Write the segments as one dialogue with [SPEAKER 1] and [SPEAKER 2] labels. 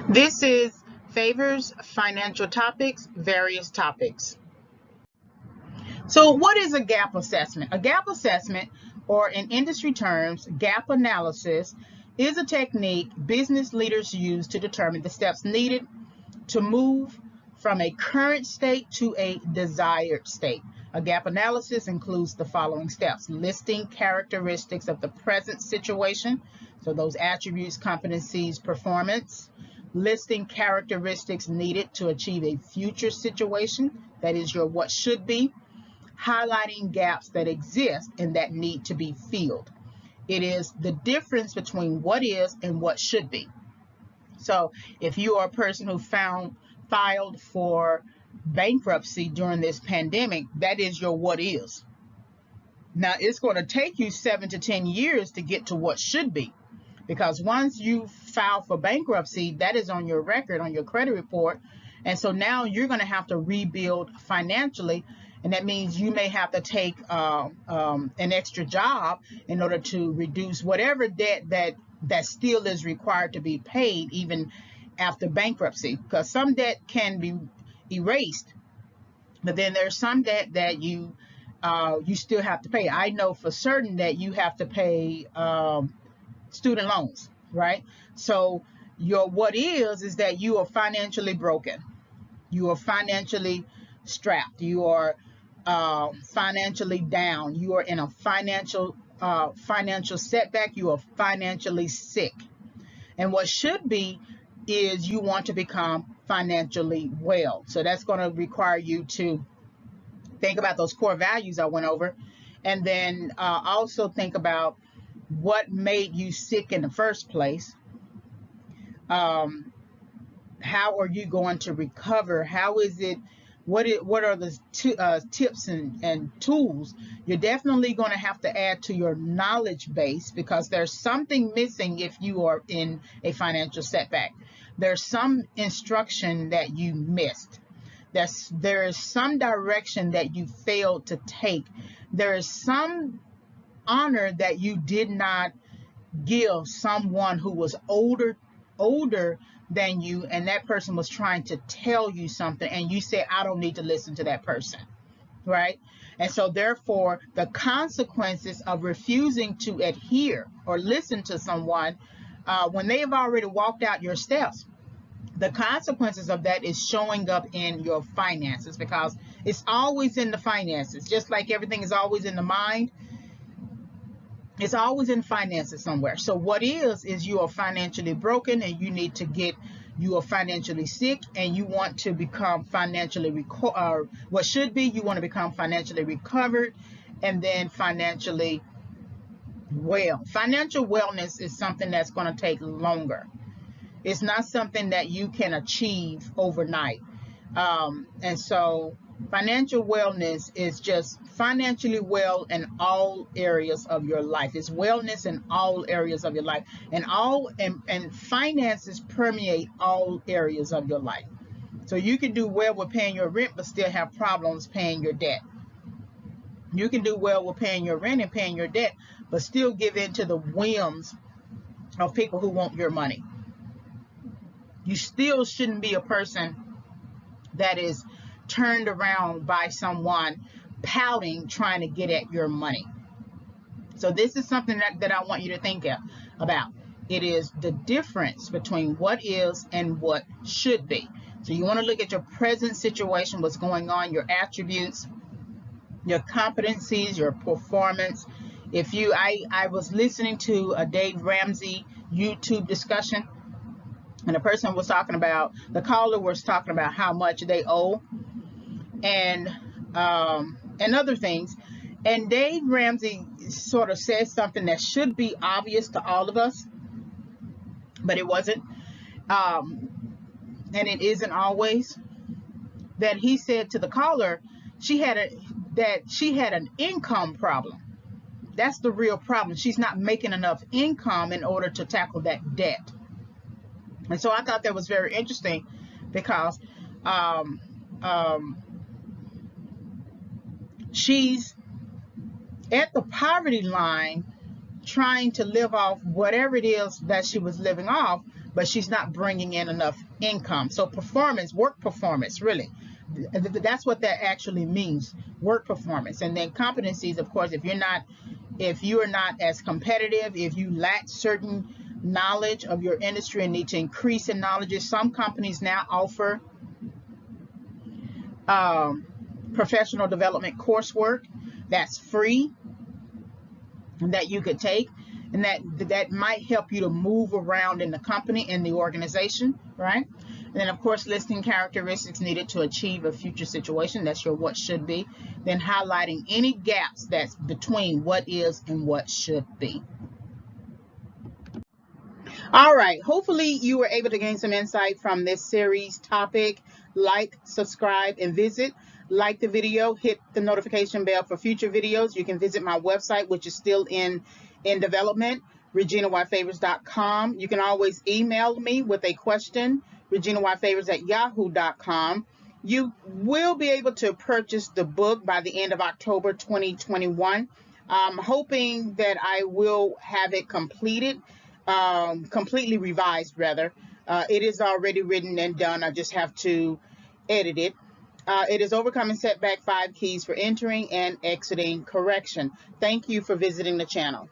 [SPEAKER 1] This is Favors Financial Topics, various topics. So, what is a gap assessment? A gap assessment, or in industry terms, gap analysis, is a technique business leaders use to determine the steps needed to move from a current state to a desired state. A gap analysis includes the following steps: listing characteristics of the present situation, so those attributes, competencies, performance; listing characteristics needed to achieve a future situation, that is your what should be; highlighting gaps that exist and that need to be filled. It is the difference between what is and what should be. So if you are a person who filed for bankruptcy during this pandemic, that is your what is. Now it's going to take you 7 to 10 years to get to what should be, because once you file for bankruptcy, that is on your record, on your credit report. And so now you're going to have to rebuild financially. And that means you may have to take an extra job in order to reduce whatever debt that still is required to be paid even after bankruptcy, because some debt can be erased, but then there's some debt that you still have to pay. I know for certain that you have to pay student loans, right? So your what is that you are financially broken, you are financially strapped, you are financially down, you are in a financial setback, you are financially sick. And what should be is you want to become financially well. So that's going to require you to think about those core values I went over, and then also think about what made you sick in the first place. How are you going to recover? How is it? What are the tips and tools? You're definitely going to have to add to your knowledge base, because there's something missing if you are in a financial setback. There's some instruction that you missed. There is some direction that you failed to take. There is some honor that you did not give someone who was older than you, and that person was trying to tell you something, and you said, I don't need to listen to that person, right? And so therefore the consequences of refusing to adhere or listen to someone when they have already walked out your steps, the consequences of that is showing up in your finances, because it's always in the finances. Just like everything is always in the mind, it's always in finances somewhere. So what is you are financially broken, and you are financially sick, and you want to become financially what should be, you want to become financially recovered, and then financially well. Financial wellness is something that's going to take longer. It's not something that you can achieve overnight. And so financial wellness is just financially well in all areas of your life. It's wellness in all areas of your life, and finances permeate all areas of your life. So you can do well with paying your rent but still have problems paying your debt. You can do well with paying your rent and paying your debt but still give in to the whims of people who want your money. You still shouldn't be a person that is turned around by someone pouting, trying to get at your money. So this is something that I want you to think about. It is the difference between what is and what should be. So you want to look at your present situation, what's going on, your attributes, your competencies, your performance. I was listening to a Dave Ramsey YouTube discussion, and the caller was talking about how much they owe and other things. And Dave Ramsey sort of said something that should be obvious to all of us, but it wasn't. And it isn't always. That he said to the caller, she had an income problem. That's the real problem. She's not making enough income in order to tackle that debt. And so I thought that was very interesting, because she's at the poverty line trying to live off whatever it is that she was living off, but she's not bringing in enough income. So performance, work performance, really. That's what that actually means, work performance. And then competencies, of course, if you are not as competitive, if you lack certain knowledge of your industry and need to increase in knowledge. Some companies now offer professional development coursework that's free that you could take, and that might help you to move around in the company, in the organization, right? And then, of course, listing characteristics needed to achieve a future situation. That's your what should be. Then highlighting any gaps that's between what is and what should be. All right, hopefully you were able to gain some insight from this series topic. Like, subscribe, and visit. Like the video, hit the notification bell for future videos. You can visit my website, which is still in development, reginayfavors.com. You can always email me with a question, reginayfavors@yahoo.com. You will be able to purchase the book by the end of October 2021. I'm hoping that I will have it completed, completely revised rather. It is already written and done. I just have to edit it. It is Overcoming Setback, 5 Keys for Entering and Exiting Correction. Thank you for visiting the channel.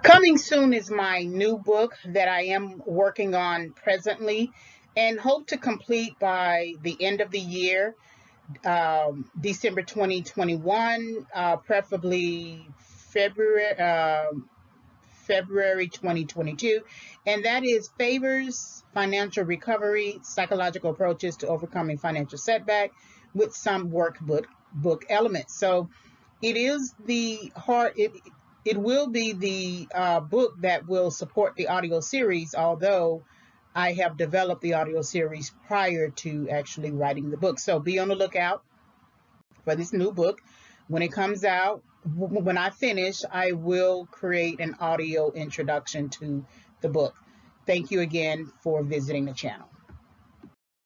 [SPEAKER 1] Coming soon is my new book that I am working on presently and hope to complete by the end of the year, December 2021, preferably February 2022, and that is Favors, Financial Recovery, Psychological Approaches to Overcoming Financial Setback with some workbook elements. So it is it will be the book that will support the audio series, although I have developed the audio series prior to actually writing the book. So be on the lookout for this new book. When it comes out, when I finish, I will create an audio introduction to the book. Thank you again for visiting the channel.